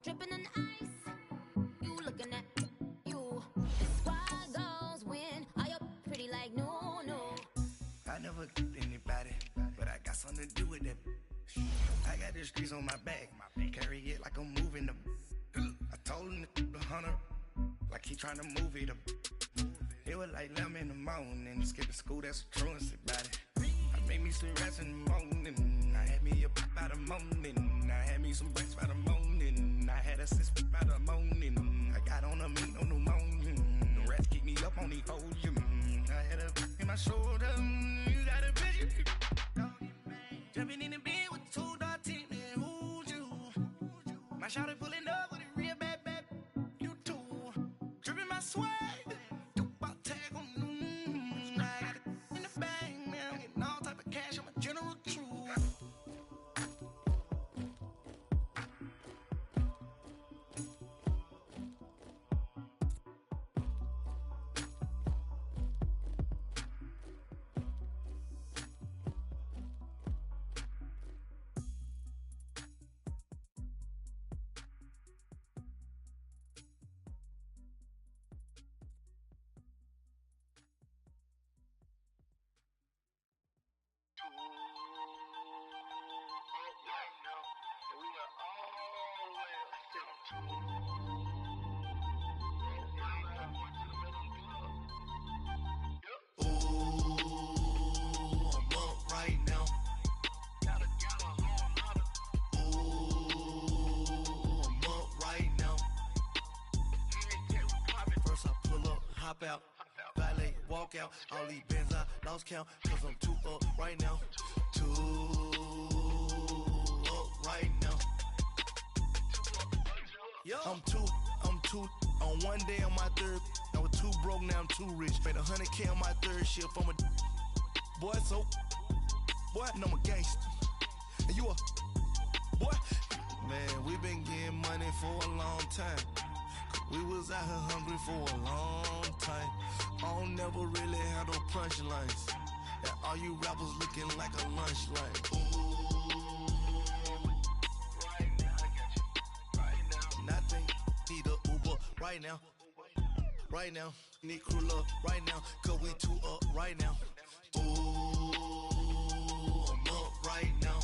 Dripping in ice, you looking at you. This squad goes when are you pretty like no. I never killed anybody, but I got something to do with that. I got the streets on my back, carry it like I'm moving them. I told him the hunter, like he trying to move it up. It was like 11 in the morning, skipping school, that's a truancy about it. I made me some rats in the morning, I had me a pop by the morning, I had me some breaks by the morning, I had a six by the morning, I got on a meat on the morning, the rats keep me up on the podium, I had a in my shoulder, you got a bitch, jumping in the bed with two dark teeth, man, who's you? My shawty pulling up with a real bad, you too, dripping my swag. Out, valet, walk out, all these bands I lost count, cause I'm too up right now, too up right now, yo, I'm too, on one day on my third, I was too broke, now I'm too rich, paid 100K on my third shift, I'm a, boy, so, boy, and I'm a gangster, and you a, boy, man, we been getting money for a long time. We was out here hungry for a long time. I don't never really have no punchlines. And all you rappers looking like a lunch line. Ooh, right now, I got you. Right now, nothing. Need a Uber right now. Right now, need crew love right now. Cause we too up right now. Ooh, I'm up right now.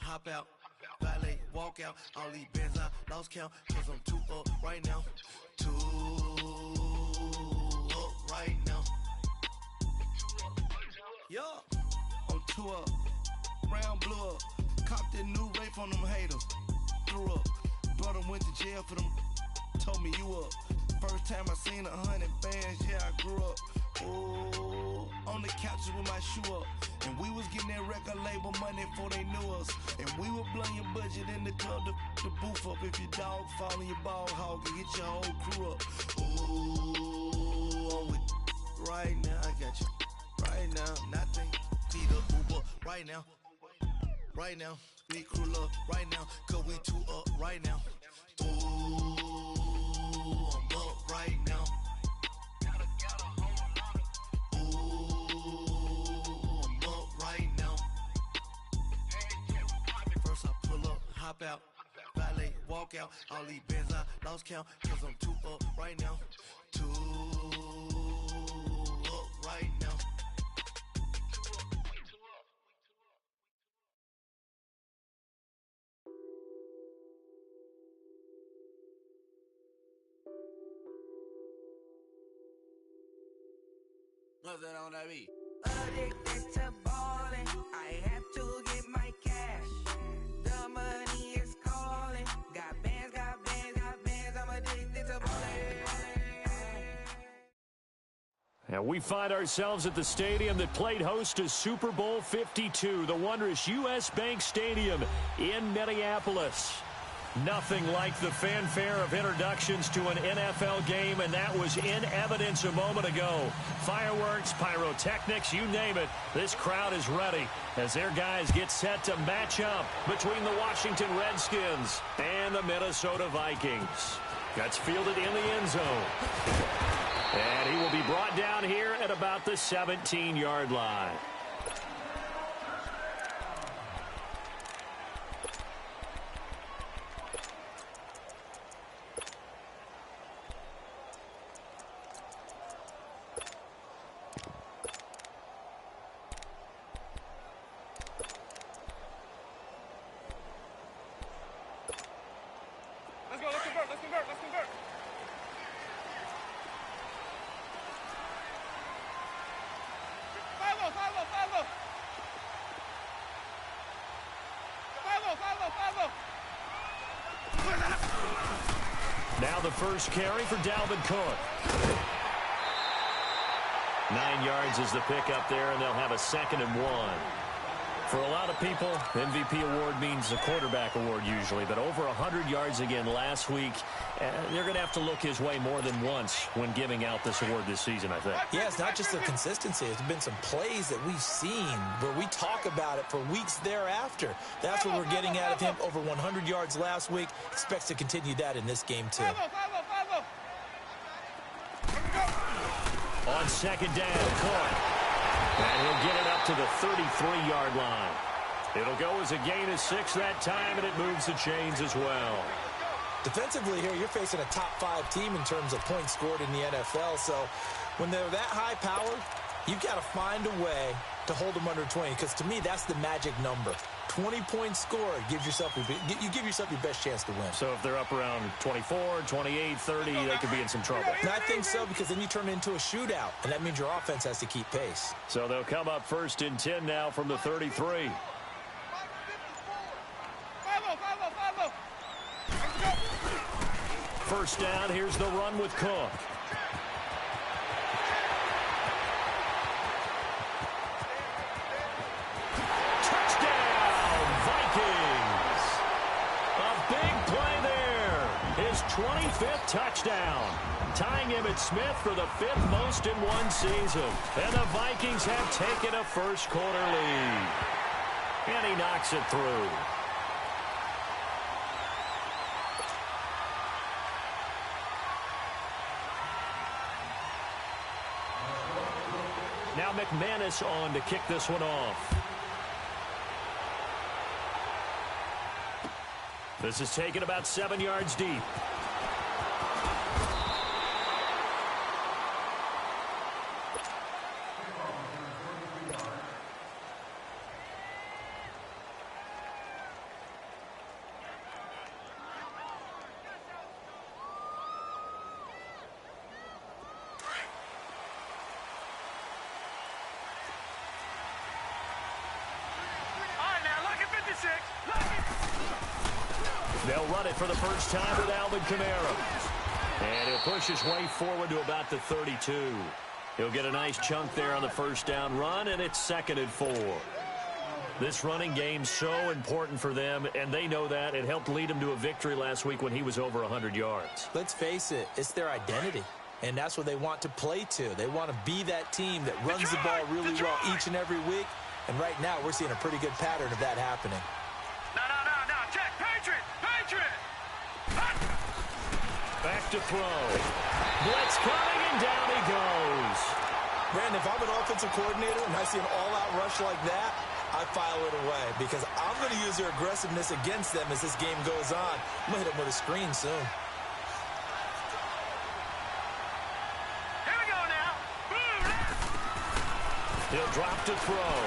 Hop out, valet, walk out, all these bands I lost count, cause I'm too up right now, too up right now, yo, I'm too up, round blew up, copped that new rape on them haters, threw up, brother went to jail for them, told me you up, first time I seen 100 bands, yeah I grew up, ooh, on the couches with my shoe up. And we was getting that record label money before they knew us. And we were blowing your budget in the club to boof up. If your dog fall in your ball hog and get your whole crew up. Ooh, I'm with right now, I got you. Right now, nothing. Need a Uber right now. Right now, need crew love right now. Cause we too up right now. Ooh, I'm up right now. Hop out, valet, walk out, all these bands I lost count, cause I'm too up right now, too up right now. What's that on that beat? Addicted to ballin', I have to get my cash. The money is calling. Got bands, I'm addicted to ballin'. And we find ourselves at the stadium that played host to Super Bowl 52, the wondrous U.S. Bank Stadium in Minneapolis. Nothing like the fanfare of introductions to an NFL game, and that was in evidence a moment ago. Fireworks, pyrotechnics, you name it, this crowd is ready as their guys get set to match up between the Washington Redskins and the Minnesota Vikings. Gets fielded in the end zone. And he will be brought down here at about the 17-yard line. Let's convert. Now the first carry for Dalvin Cook. 9 yards is the pickup there, and they'll have a 2nd and 1. For a lot of people, MVP award means a quarterback award usually, but over 100 yards again last week. They're going to have to look his way more than once when giving out this award this season, I think. Yeah, it's not just the consistency. It's been some plays that we've seen where we talk about it for weeks thereafter. That's what we're getting out of him. Over 100 yards last week. Expects to continue that in this game, too. On 2nd down, Cook. And he'll get it up to the 33-yard line. It'll go as a gain of 6 that time, and it moves the chains as well. Defensively here, you're facing a top-5 team in terms of points scored in the NFL. So when they're that high-powered, you've got to find a way to hold them under 20. Because to me, that's the magic number. 20 points scored gives yourself you give yourself your best chance to win. So if they're up around 24, 28, 30, they could be in some trouble. And I think so, because then you turn it into a shootout, and that means your offense has to keep pace. So they'll come up 1st and 10 now from the 33. First down, here's the run with Cook. Touchdown, Vikings! A big play there. His 25th touchdown. Tying Emmitt Smith for the 5th most in one season. And the Vikings have taken a first-quarter lead. And he knocks it through. Now McManus on to kick this one off. This is taken about 7 yards deep. They'll run it for the first time with Alvin Kamara. And he'll push his way forward to about the 32. He'll get a nice chunk there on the first down run, and it's 2nd and 4. This running game's so important for them, and they know that. It helped lead them to a victory last week when he was over 100 yards. Let's face it, it's their identity. And that's what they want to play to. They want to be that team that runs the ball really well each and every week. And right now, we're seeing a pretty good pattern of that happening. No. Check. Patriot. Back to throw. Blitz coming, and down he goes. Brandon, if I'm an offensive coordinator and I see an all-out rush like that, I file it away because I'm going to use their aggressiveness against them as this game goes on. I'm going to hit them with a screen soon. Here we go now. Boom. He'll drop to throw.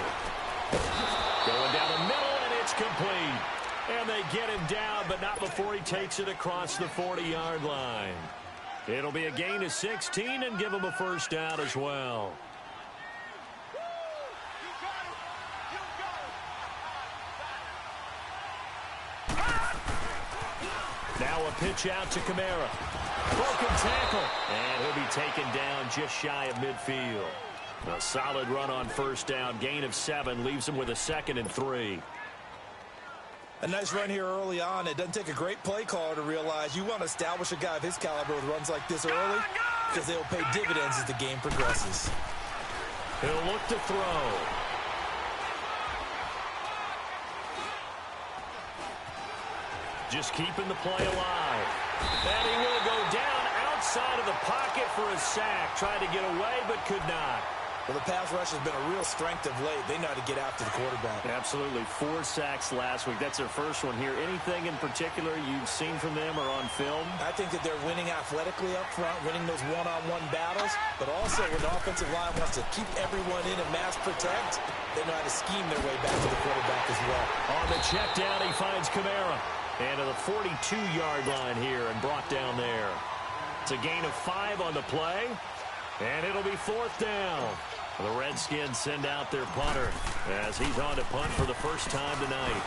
Going down the middle, and it's complete. And they get him down, but not before he takes it across the 40-yard line. It'll be a gain of 16 and give him a first down as well. Now a pitch out to Kamara. Broken tackle. And he'll be taken down just shy of midfield. A solid run on first down. Gain of 7 leaves him with a 2nd and 3. A nice run here early on. It doesn't take a great play caller to realize you want to establish a guy of his caliber with runs like this early because they will pay dividends as the game progresses. He'll look to throw. Just keeping the play alive. And he will go down outside of the pocket for for a sack. Tried to get away, but could not. Well, the pass rush has been a real strength of late. They know how to get after the quarterback. Absolutely. 4 sacks last week. That's their first one here. Anything in particular you've seen from them or on film? I think that they're winning athletically up front, winning those one-on-one battles, but also when the offensive line wants to keep everyone in and mass protect, they know how to scheme their way back to the quarterback as well. On the check down, he finds Kamara. And to the 42-yard line here and brought down there. It's a gain of 5 on the play. And it'll be 4th down. The Redskins send out their punter as he's on to punt for the first time tonight.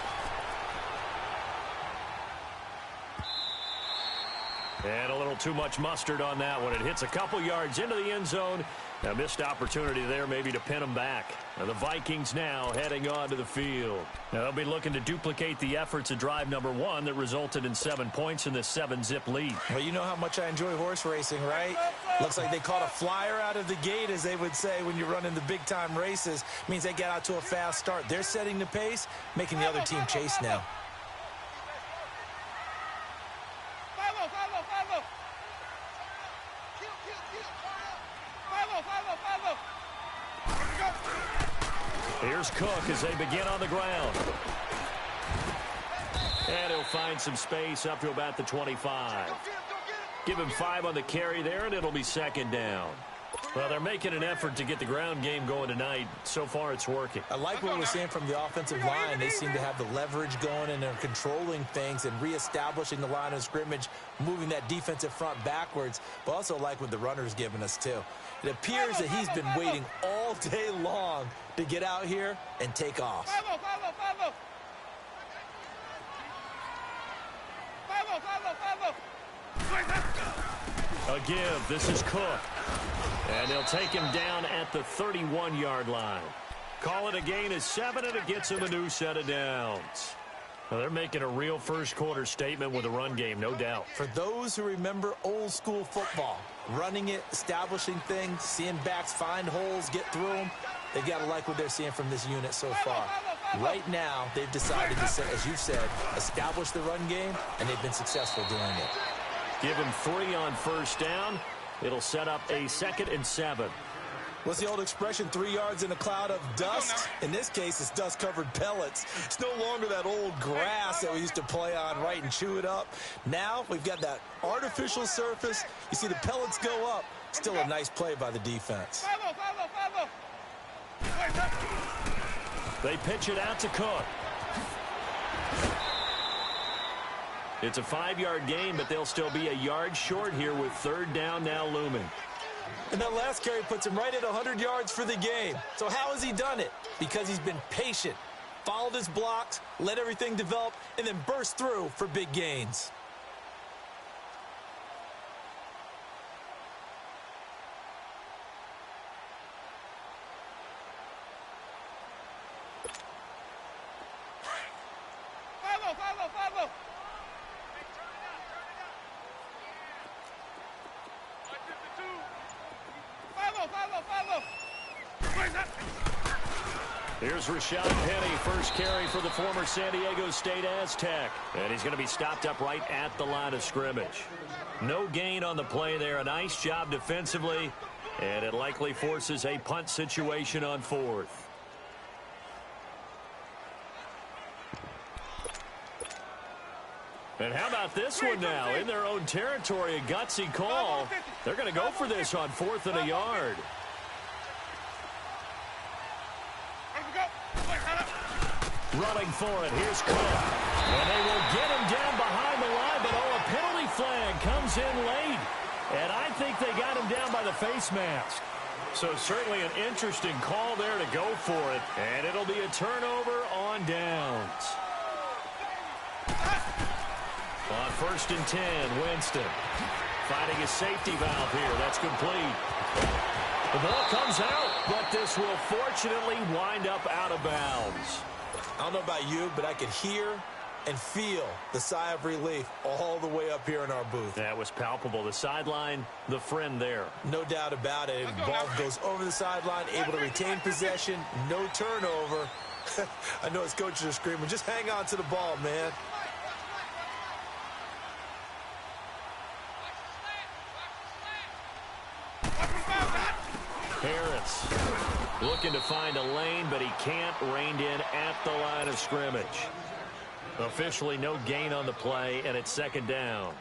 And a little too much mustard on that one. It hits a couple yards into the end zone. A missed opportunity there maybe to pin them back. Now the Vikings now heading onto the field. Now they'll be looking to duplicate the efforts of drive number 1 that resulted in 7 points in this 7-zip lead. Well, you know how much I enjoy horse racing, right? Looks like they caught a flyer out of the gate, as they would say when you're running the big-time races. Means they get out to a fast start. They're setting the pace, making the other team chase now. Here's Cook as they begin on the ground. And he'll find some space up to about the 25. Give him 5 on the carry there, and it'll be 2nd down. Well, they're making an effort to get the ground game going tonight. So far, it's working. I like what we're seeing from the offensive line. They seem to have the leverage going, and they're controlling things and reestablishing the line of scrimmage, moving that defensive front backwards, but also like what the runner's giving us, too. It appears that he's been waiting all day long to get out here and take off. A give. This is Cook. And they'll take him down at the 31-yard line. Call it a gain of 7, and it gets him a new set of downs. Well, they're making a real first-quarter statement with a run game, no doubt. For those who remember old-school football, running it, establishing things, seeing backs find holes, get through them, they've got to like what they're seeing from this unit so far. Right now, they've decided to, as you said, establish the run game, and they've been successful doing it. Give him 3 on first down. It'll set up a 2nd and 7. What's the old expression, 3 yards in a cloud of dust? In this case, it's dust-covered pellets. It's no longer that old grass that we used to play on, right, and chew it up. Now we've got that artificial surface. You see the pellets go up. Still a nice play by the defense. They pitch it out to Cook. It's a 5-yard gain, but they'll still be a yard short here with 3rd down now looming. And that last carry puts him right at 100 yards for the game. So how has he done it? Because he's been patient, followed his blocks, let everything develop, and then burst through for big gains. Here's Rashad Penny, first carry for the former San Diego State Aztec. And he's going to be stopped up right at the line of scrimmage. No gain on the play there. A nice job defensively. And it likely forces a punt situation on 4th. And how about this one now? In their own territory, a gutsy call. They're going to go for this on 4th and a yard. Running for it. Here's Cook. And they will get him down behind the line, but a penalty flag comes in late. And I think they got him down by the face mask. So certainly an interesting call there to go for it. And it'll be a turnover on downs. On 1st and 10, Winston finding his safety valve here. That's complete. The ball comes out, but this will fortunately wind up out of bounds. I don't know about you, but I could hear and feel the sigh of relief all the way up here in our booth. That was palpable. The sideline, the friend there. No doubt about it. The ball goes over the sideline, able to retain possession, no turnover. I know his coaches are screaming, just hang on to the ball, man. Harris looking to find a lane, but he can't. Reined in at the line of scrimmage. Officially no gain on the play, and it's second down.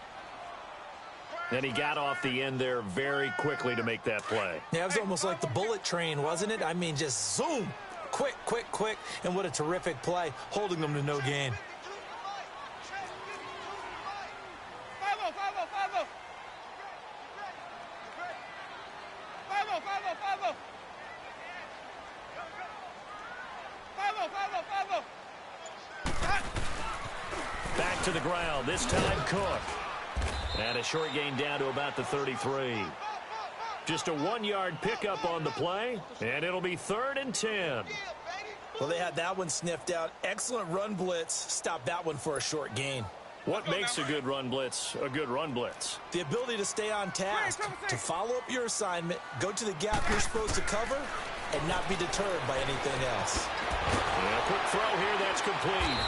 And he got off the end there very quickly to make that play. Yeah, it was almost like the bullet train, wasn't it? I mean, just zoom. Quick, quick, quick. And what a terrific play, holding them to no gain. Back to the ground, this time Cook. And a short gain down to about the 33. Just a 1-yard pickup on the play, and it'll be 3rd and 10. Well, they had that one sniffed out. Excellent run blitz. Stopped that one for a short gain. What makes a good run blitz a good run blitz? The ability to stay on task, to follow up your assignment, go to the gap you're supposed to cover, and not be deterred by anything else. And a quick throw here, that's complete.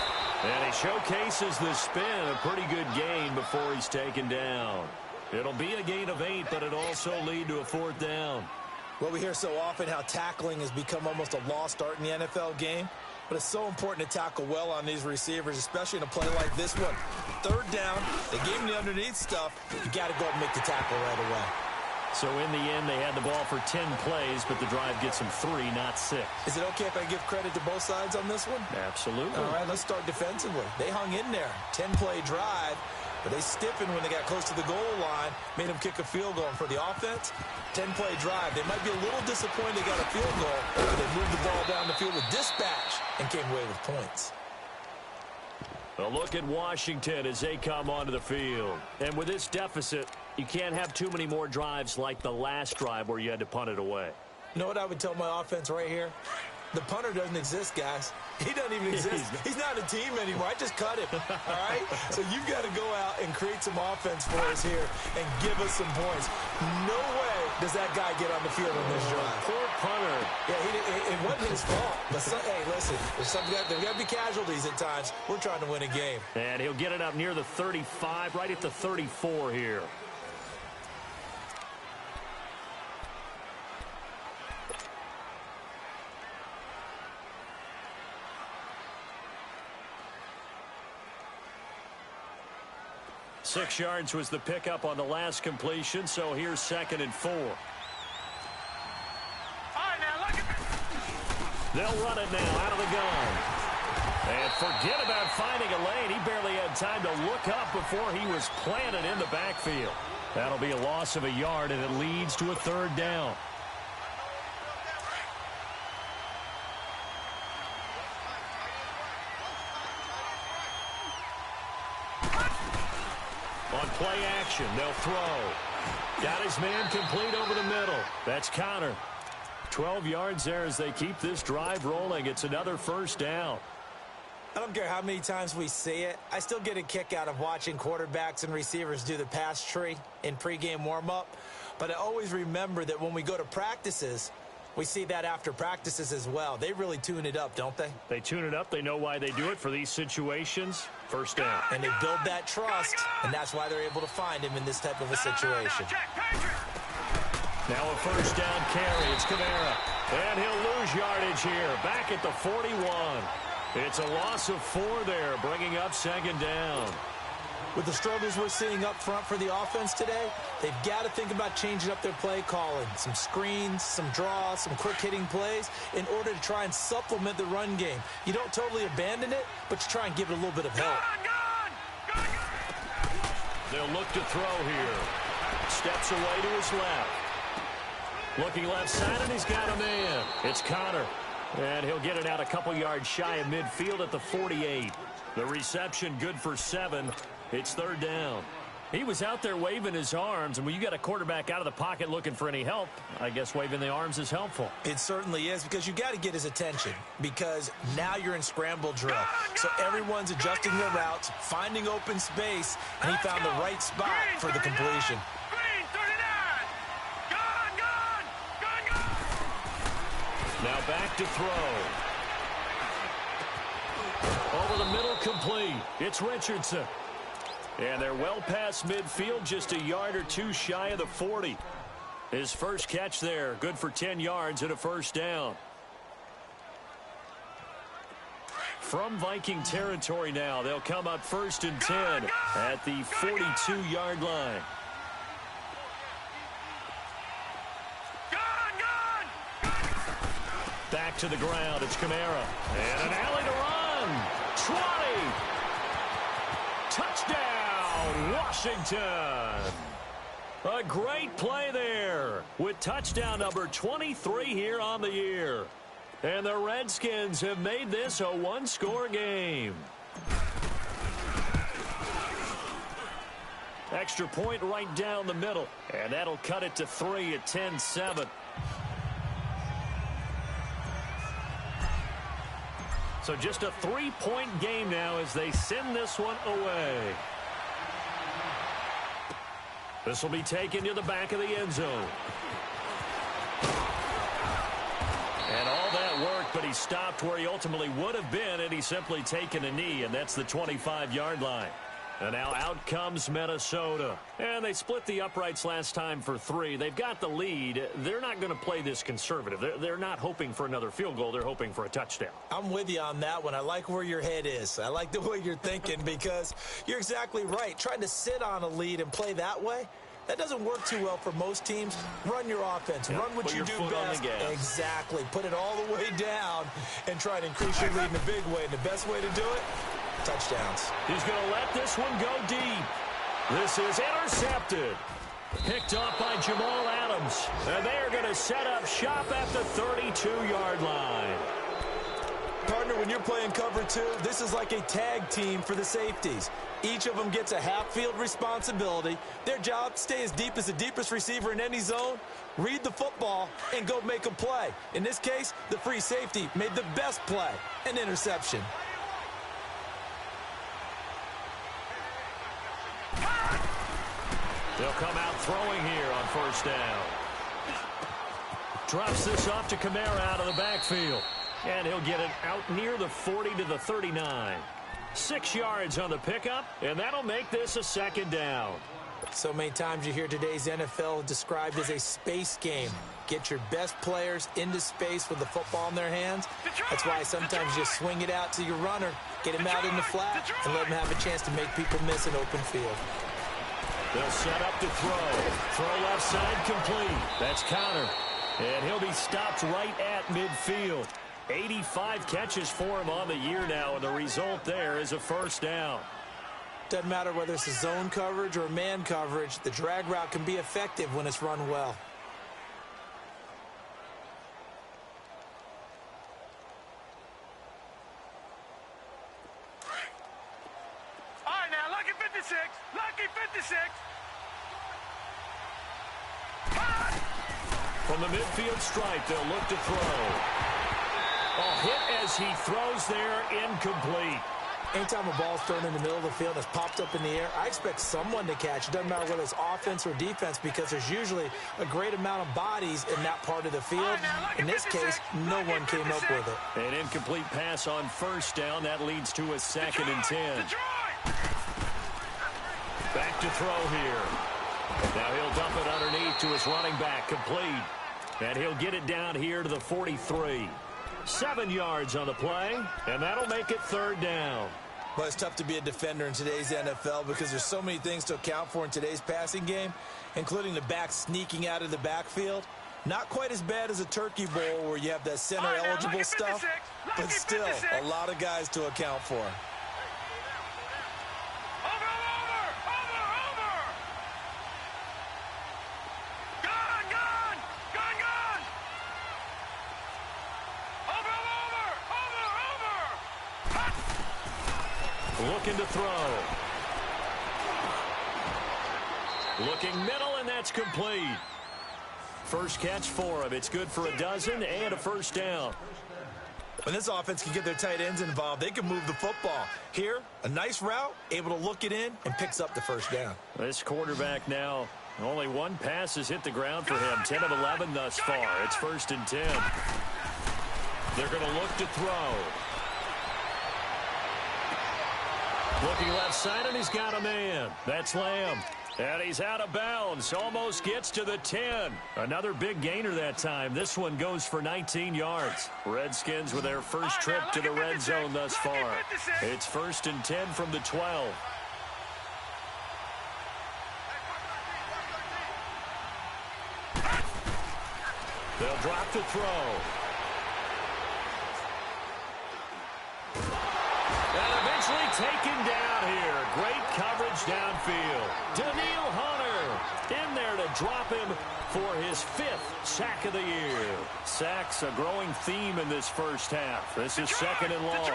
And he showcases the spin, a pretty good gain before he's taken down. It'll be a gain of 8, but it'll also lead to a 4th down. Well, we hear so often how tackling has become almost a lost art in the NFL game, but it's so important to tackle well on these receivers, especially in a play like this one. 3rd down, they gave him the underneath stuff. You got to go and make the tackle right away. So in the end, they had the ball for 10 plays, but the drive gets them 3, not 6. Is it okay if I give credit to both sides on this one? Absolutely. All right, let's start defensively. They hung in there. 10-play drive, but they stiffened when they got close to the goal line, made them kick a field goal. And for the offense, 10-play drive. They might be a little disappointed they got a field goal, but they moved the ball down the field with dispatch and came away with points. A look at Washington as they come onto the field. And with this deficit, you can't have too many more drives like the last drive where you had to punt it away. You know what I would tell my offense right here? The punter doesn't exist, guys. He doesn't even exist. He's not a team anymore. I just cut him, all right? So you've got to go out and create some offense for us here and give us some points. No way does that guy get on the field on this drive. Poor punter. Yeah, it wasn't his fault. But, hey, listen, there's got to be casualties at times. We're trying to win a game. And he'll get it up near the 35, right at the 34 here. Six yards was the pickup on the last completion, so here's 2nd and 4. All right, now look at this. They'll run it now out of the gun. And forget about finding a lane. He barely had time to look up before he was planted in the backfield. That'll be a loss of a yard, and it leads to a 3rd down. On play action, they'll throw. Got his man complete over the middle. That's Connor. 12 yards there as they keep this drive rolling. It's another 1st down. I don't care how many times we see it. I still get a kick out of watching quarterbacks and receivers do the pass tree in pregame warm-up. But I always remember that when we go to practices, we see that after practices as well. They really tune it up, don't they? They tune it up. They know why they do it for these situations. 1st down. And they build that trust, and that's why they're able to find him in this type of a situation. Now a 1st down carry. It's Kamara. And he'll lose yardage here. Back at the 41. It's a loss of 4 there, bringing up 2nd down. With the struggles we're seeing up front for the offense today, they've got to think about changing up their play calling. Some screens, some draws, some quick-hitting plays in order to try and supplement the run game. You don't totally abandon it, but you try and give it a little bit of help. They'll look to throw here. Steps away to his left. Looking left side, and he's got a man. It's Connor. And he'll get it out a couple yards shy of midfield at the 48. The reception good for 7. It's 3rd down. He was out there waving his arms, and when you got a quarterback out of the pocket looking for any help, I guess waving the arms is helpful. It certainly is, because you got to get his attention, because now you're in scramble drill. So everyone's adjusting their routes, finding open space, and he found the right spot for the completion. Now back to throw. Over the middle, complete. It's Richardson. And they're well past midfield, just a yard or 2 shy of the 40. His first catch there, good for 10 yards and a first down. From Viking territory now, they'll come up 1st and 10 at the 42-yard line. Back to the ground, it's Kamara. And an alley to run. 20. Touchdown, Washington. A great play there with touchdown number 23 here on the year. And the Redskins have made this a one-score game. Extra point right down the middle. And that'll cut it to 3 at 10-7. So just a 3-point game now as they send this one away. This will be taken to the back of the end zone. And all that work, but he stopped where he ultimately would have been, and he's simply taken a knee, and that's the 25-yard line. And now out comes Minnesota. And they split the uprights last time for 3. They've got the lead. They're not going to play this conservative. They're not hoping for another field goal. They're hoping for a touchdown. I'm with you on that one. I like where your head is. I like the way you're thinking because you're exactly right. Trying to sit on a lead and play that way, that doesn't work too well for most teams. Run your offense. Run what you do best. Exactly. Put it all the way down and try to increase your lead in a big way. And the best way to do it, touchdowns. He's going to let this one go deep. This is intercepted. Picked off by Jamal Adams. And they're going to set up shop at the 32-yard line. Partner, when you're playing cover 2, this is like a tag team for the safeties. Each of them gets a half-field responsibility. Their job, stay as deep as the deepest receiver in any zone, read the football, and go make a play. In this case, the free safety made the best play, an interception. They'll come out throwing here on 1st down. Drops this off to Kamara out of the backfield. And he'll get it out near the 40 to the 39. 6 yards on the pickup, and that'll make this a 2nd down. So many times you hear today's NFL described as a space game. Get your best players into space with the football in their hands. That's why sometimes you swing it out to your runner, get him out in the flat, and let him have a chance to make people miss an open field. They'll set up to throw. Throw left side complete. That's counter. And he'll be stopped right at midfield. 85 catches for him on the year now, and the result there is a 1st down. Doesn't matter whether it's a zone coverage or man coverage, the drag route can be effective when it's run well. All right, now, lucky 56. Lucky 56. From the midfield stripe, they'll look to throw. A hit as he throws there, incomplete. Anytime a ball's thrown in the middle of the field and it's popped up in the air, I expect someone to catch. It doesn't matter whether it's offense or defense because there's usually a great amount of bodies in that part of the field. In this case, no one came up with it. An incomplete pass on 1st down. That leads to a 2nd and 10. Back to throw here. Now he'll dump it underneath to his running back, complete. And he'll get it down here to the 43. 7 yards on the play, and that'll make it 3rd down. Well, it's tough to be a defender in today's NFL because there's so many things to account for in today's passing game, including the back sneaking out of the backfield. Not quite as bad as a turkey bowl where you have that center-eligible stuff, but still a lot of guys to account for. Looking to throw. Looking middle, and that's complete. First catch for him. It's good for a dozen and a 1st down. When this offense can get their tight ends involved, they can move the football. Here, a nice route, able to look it in, and picks up the 1st down. This quarterback now, only one pass has hit the ground for him. 10 of 11 thus far. It's 1st and 10. They're going to look to throw. Looking left side, and he's got a man. That's Lamb. And he's out of bounds. Almost gets to the 10. Another big gainer that time. This one goes for 19 yards. Redskins with their first trip to the red zone thus far. It's 1st and 10 from the 12. They'll drop to throw. And eventually taken down here. Great coverage downfield. Daniil Hunter in there to drop him for his 5th sack of the year. Sacks a growing theme in this first half. This is 2nd and long.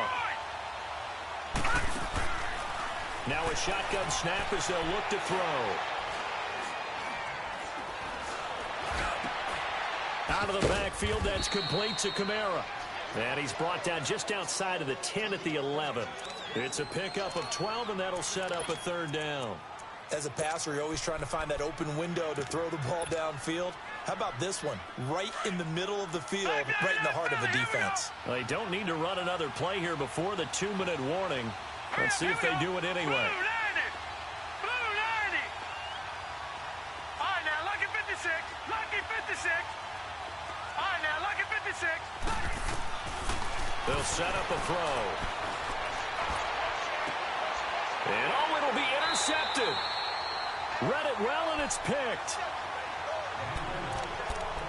Now a shotgun snap as they'll look to throw. Out of the backfield, that's complete to Kamara. And he's brought down just outside of the 10 at the 11. It's a pickup of 12, and that'll set up a 3rd down. As a passer, you're always trying to find that open window to throw the ball downfield. How about this one? Right in the middle of the field, right in the heart of the defense. Well, they don't need to run another play here before the 2-minute warning. Let's see if they do it anyway. Blue 90. All right, now, lucky 56. Lucky 56. All right, now, lucky 56. They'll set up a throw. And oh, it'll be intercepted. Read it well, and it's picked.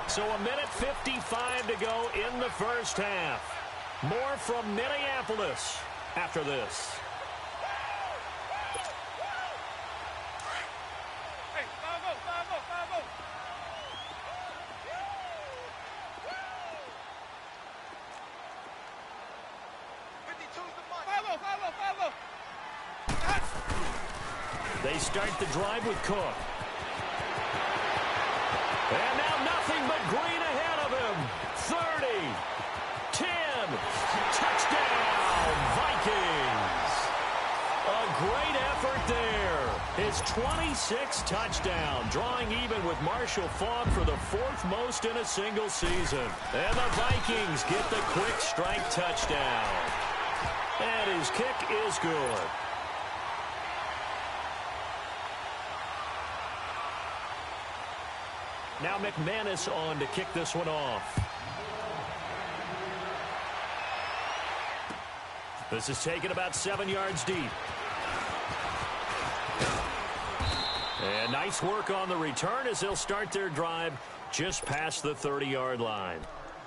So 1:55 to go in the first half. More from Minneapolis after this. Hey, 5-0, 5-0, 5-0. 52's the money. 5-0, 5-0, 5-0. They start the drive with Cook. And now nothing but green ahead of him. 30, 10, touchdown, Vikings. A great effort there. His 26th touchdown, drawing even with Marshall Faulk for the 4th most in a single season. And the Vikings get the quick strike touchdown. And his kick is good. Now McManus on to kick this one off. This is taken about 7 yards deep. And nice work on the return as they'll start their drive just past the 30-yard line.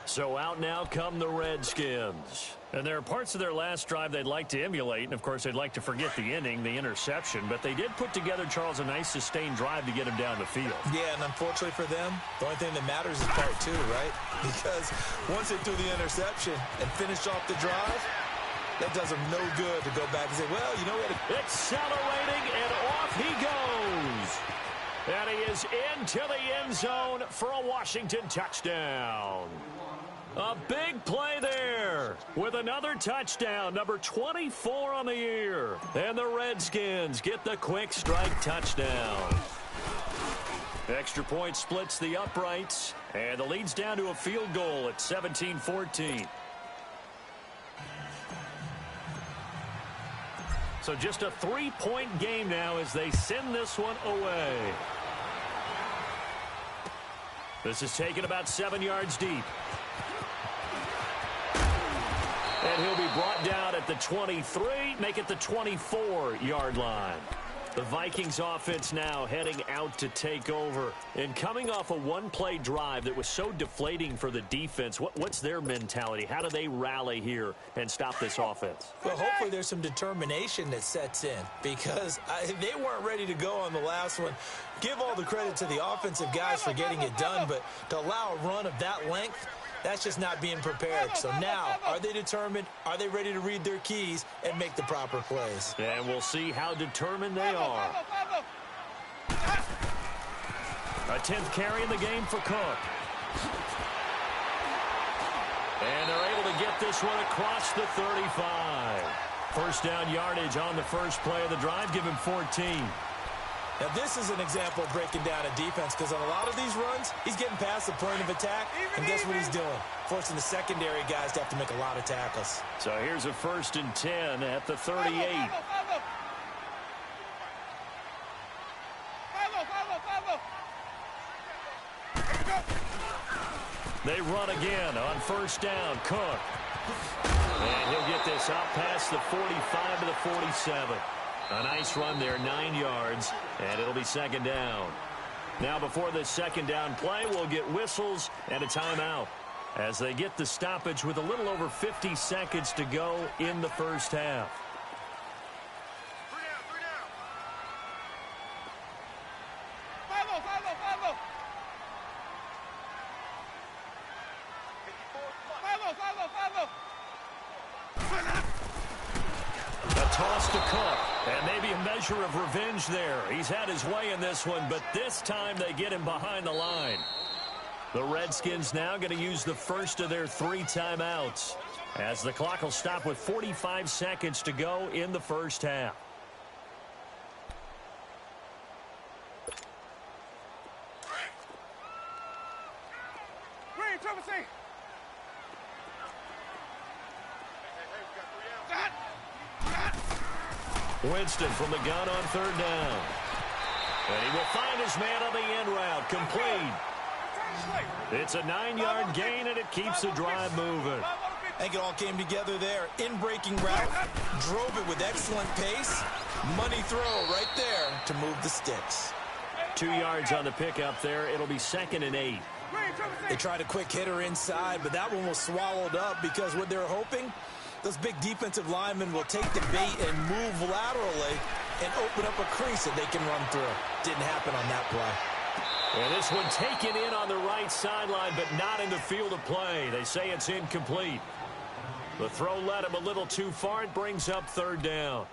So out now come the Redskins. And there are parts of their last drive they'd like to emulate. And, of course, they'd like to forget the inning, the interception. But they did put together, Charles, a nice sustained drive to get him down the field. Yeah, and unfortunately for them, the only thing that matters is part 2, right? Because once they threw the interception and finished off the drive, that does them no good to go back and say, well, you know what? Accelerating, and off he goes. And he is into the end zone for a Washington touchdown. A big play there with another touchdown, number 24 on the year. And the Redskins get the quick strike touchdown. Extra point splits the uprights, and the lead's down to a field goal at 17-14. So just a 3-point game now as they send this one away. This is taken about 7 yards deep. And he'll be brought down at the 23, make it the 24-yard line. The Vikings offense now heading out to take over. And coming off a one-play drive that was so deflating for the defense, what's their mentality? How do they rally here and stop this offense? Well, hopefully there's some determination that sets in because they weren't ready to go on the last one. Give all the credit to the offensive guys for getting it done, but to allow a run of that length, that's just not being prepared. So now, are they determined? Are they ready to read their keys and make the proper plays? And we'll see how determined they are. A 10th carry in the game for Cook. And they're able to get this one across the 35. First down yardage on the first play of the drive, give him 14. Now, this is an example of breaking down a defense because on a lot of these runs, he's getting past the point of attack, and guess what he's doing? Forcing the secondary guys to have to make a lot of tackles. So here's a 1st and 10 at the 38. They run again on first down. Cook. And he'll get this out past the 45 to the 47. A nice run there, 9 yards, and it'll be second down. Now before this second down play, we'll get whistles and a timeout as they get the stoppage with a little over 50 seconds to go in the first half. 3 down. 5-0. A toss to Cook, and maybe a measure of revenge there. He's had his way in this one, but this time they get him behind the line. The Redskins now going to use the first of their 3 timeouts as the clock will stop with 45 seconds to go in the first half. Green, Trevor, see. Winston from the gun on third down. And he will find his man on the end route. Complete. It's a 9-yard gain, and it keeps the drive moving. I think it all came together there. In-breaking route, drove it with excellent pace. Money throw right there to move the sticks. 2 yards on the pickup there. It'll be 2nd and 8. They tried a quick hitter inside, but that one was swallowed up because what they're hoping, those big defensive linemen will take the bait and move laterally and open up a crease that they can run through. Didn't happen on that play. And this one taken in on the right sideline, but not in the field of play. They say it's incomplete. The throw led him a little too far. It brings up third down.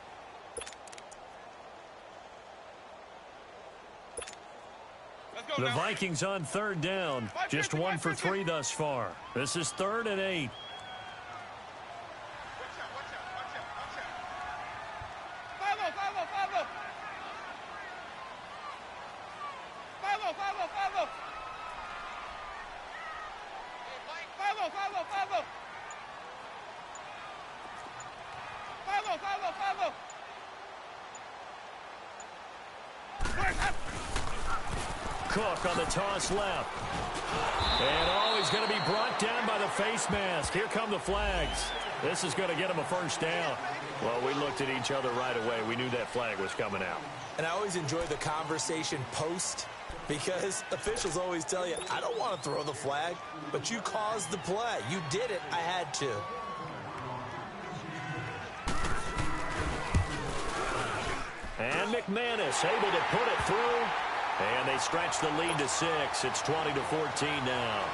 The Vikings on third down. Just 1 for 3 thus far. This is 3rd and 8. Cook on the toss left. And he's going to be brought down by the face mask. Here come the flags. This is going to get him a first down. Well, we looked at each other right away. We knew that flag was coming out. And I always enjoy the conversation post because officials always tell you, I don't want to throw the flag, but you caused the play. You did it. I had to. And McManus able to put it through. And they stretch the lead to 6. It's 20-14 now.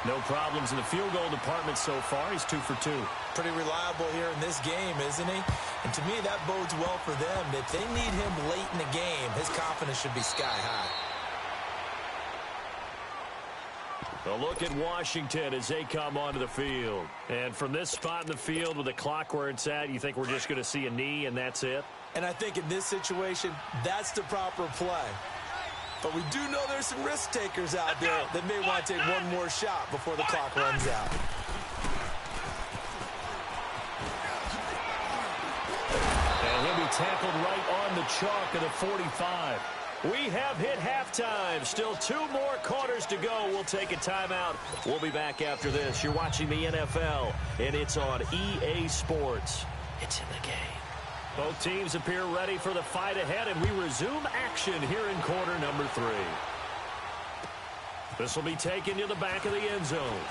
No problems in the field goal department so far. He's 2 for 2. Pretty reliable here in this game, isn't he? And to me, that bodes well for them. If they need him late in the game, his confidence should be sky high. A look at Washington as they come onto the field. And from this spot in the field with the clock where it's at, you think we're just going to see a knee and that's it? And I think in this situation, that's the proper play. But we do know there's some risk takers out there that may want to take one more shot before the clock runs out. And he'll be tackled right on the chalk of the 45. We have hit halftime. Still 2 more quarters to go. We'll take a timeout. We'll be back after this. You're watching the NFL, and it's on EA Sports. It's in the game. Both teams appear ready for the fight ahead, and we resume action here in quarter number 3. This will be taken to the back of the end zone.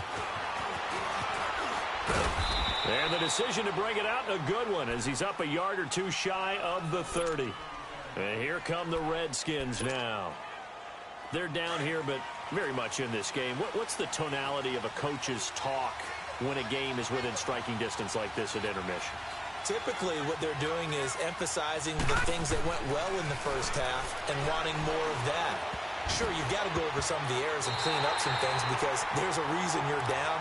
And the decision to bring it out, and a good one, as he's up a yard or 2 shy of the 30. And here come the Redskins now. They're down here, but very much in this game. What's the tonality of a coach's talk when a game is within striking distance like this at intermission? Typically, what they're doing is emphasizing the things that went well in the first half and wanting more of that. Sure, you've got to go over some of the errors and clean up some things because there's a reason you're down.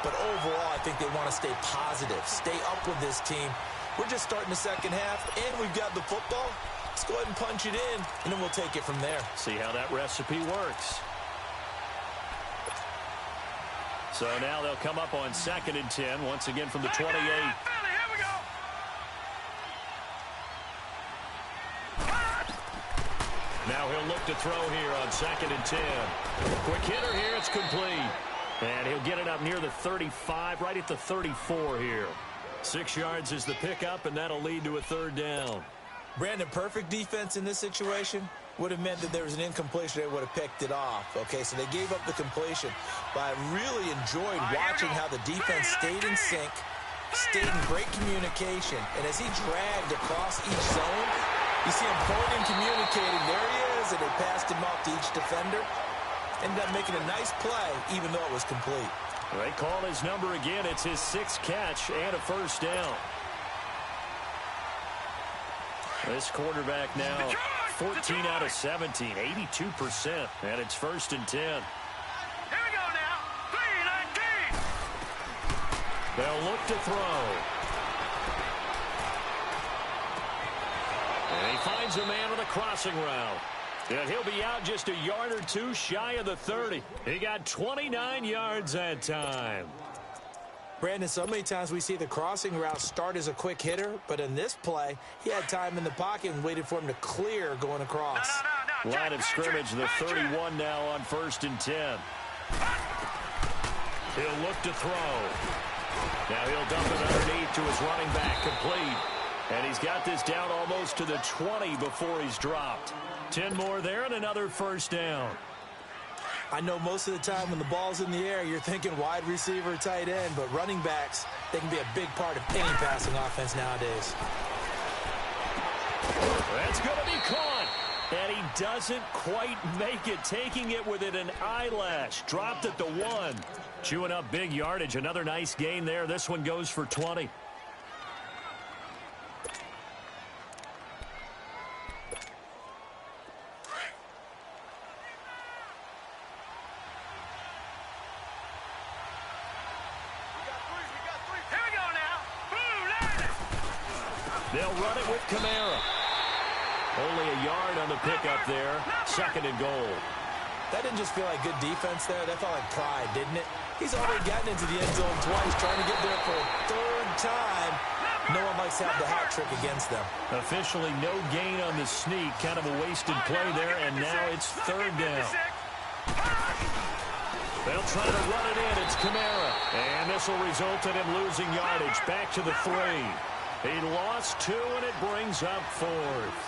But overall, I think they want to stay positive, stay up with this team. We're just starting the second half, and we've got the football. Let's go ahead and punch it in, and then we'll take it from there. See how that recipe works. So now they'll come up on 2nd and 10, once again from the 28. Now he'll look to throw here on 2nd and 10. Quick hitter here, it's complete. And he'll get it up near the 35, right at the 34 here. 6 yards is the pickup, and that'll lead to a third down. Brandon, perfect defense in this situation would have meant that there was an incompletion. They would have picked it off. Okay, so they gave up the completion. But I really enjoyed watching how the defense stayed in sync, stayed in great communication. And as he dragged across each zone, you see him pointing, communicating. There he is, and they passed him off to each defender. Ended up making a nice play, even though it was complete. They call his number again. It's his 6th catch and a first down. This quarterback now 14 out of 17, 82%, and it's 1st and 10. Here we go now. 3-19. They'll look to throw. And he finds a man on the crossing route. And he'll be out just a yard or two shy of the 30. He got 29 yards that time. Brandon, so many times we see the crossing route start as a quick hitter, but in this play, he had time in the pocket and waited for him to clear going across. No. Line of scrimmage, the 31 now on 1st and 10. He'll look to throw. Now he'll dump it underneath to his running back, complete. And he's got this down almost to the 20 before he's dropped. 10 more there and another first down. I know most of the time when the ball's in the air, you're thinking wide receiver, tight end, but running backs, they can be a big part of any passing offense nowadays. That's going to be caught. And he doesn't quite make it, taking it within an eyelash. Dropped at the 1. Chewing up big yardage. Another nice gain there. This one goes for 20. They'll run it with Kamara. Only a yard on the pickup there. 2nd and goal. That didn't just feel like good defense there. That felt like pride, didn't it? He's already gotten into the end zone twice, trying to get there for a 3rd time. No one likes to have the hat trick against them. Officially no gain on the sneak. Kind of a wasted play there, and now it's 3rd down. They'll try to run it in. It's Kamara. And this will result in him losing yardage. Back to the 3. He lost 2, and it brings up 4th.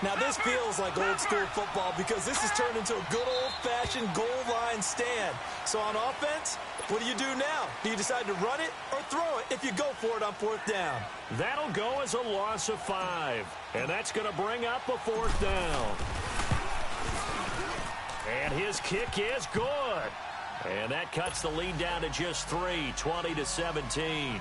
Now, this feels like old-school football because this has turned into a good old-fashioned goal line stand. So on offense, what do you do now? Do you decide to run it or throw it if you go for it on 4th down? That'll go as a loss of 5. And that's going to bring up a 4th down. And his kick is good. And that cuts the lead down to just 3, 20-17.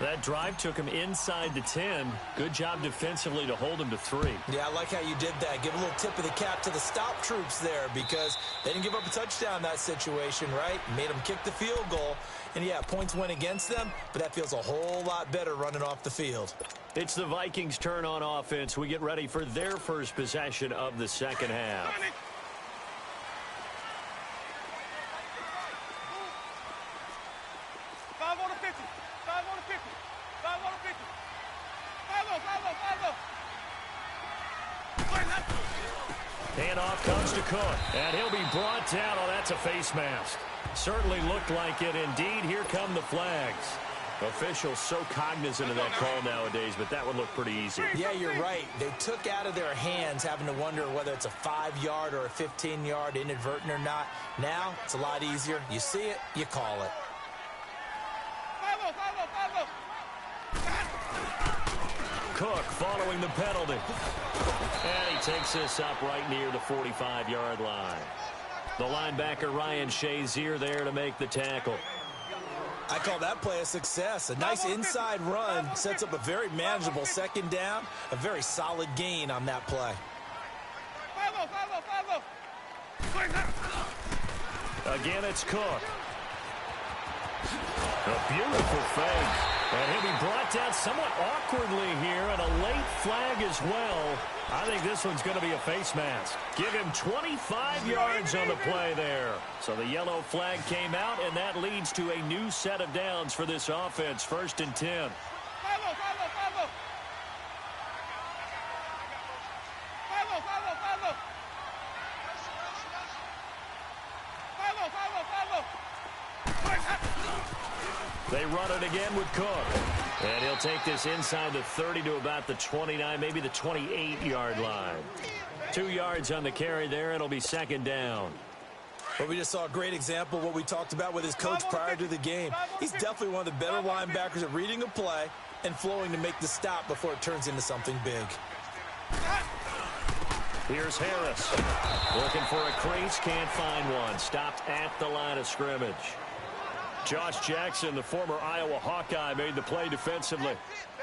That drive took him inside the 10. Good job defensively to hold him to 3. Yeah, I like how you did that. Give a little tip of the cap to the stop troops there because they didn't give up a touchdown in that situation, right? Made them kick the field goal. And, yeah, points went against them, but that feels a whole lot better running off the field. It's the Vikings' turn on offense. We get ready for their first possession of the second half. 5 on the 50. 5 on the 50. 5 on the 50. 5 Handoff comes to Cook, and he'll be brought down. Oh, that's a face mask. Certainly looked like it. Indeed, here come the flags. Officials so cognizant of that call nowadays, but that would look pretty easy. Yeah, you're right. They took out of their hands having to wonder whether it's a 5-yard or a 15-yard inadvertent or not. Now, it's a lot easier. You see it, you call it. Cook following the penalty. And he takes this up right near the 45-yard line. The linebacker Ryan Shazier there to make the tackle. I call that play a success. A nice inside run sets up a very manageable 2nd down. A very solid gain on that play. Again, it's Cook. A beautiful fake. And he'll be brought down somewhat awkwardly here, and a late flag as well. I think this one's going to be a face mask. Give him 25 yards on the play there. So the yellow flag came out, and that leads to a new set of downs for this offense. 1st and 10. They run it again with Cook. And he'll take this inside the 30 to about the 29, maybe the 28-yard line. 2 yards on the carry there. It'll be second down. Well, we just saw a great example of what we talked about with his coach prior to the game. He's definitely one of the better linebackers at reading a play and flowing to make the stop before it turns into something big. Here's Harris. Looking for a crease, can't find one. Stopped at the line of scrimmage. Josh Jackson, the former Iowa Hawkeye, made the play defensively.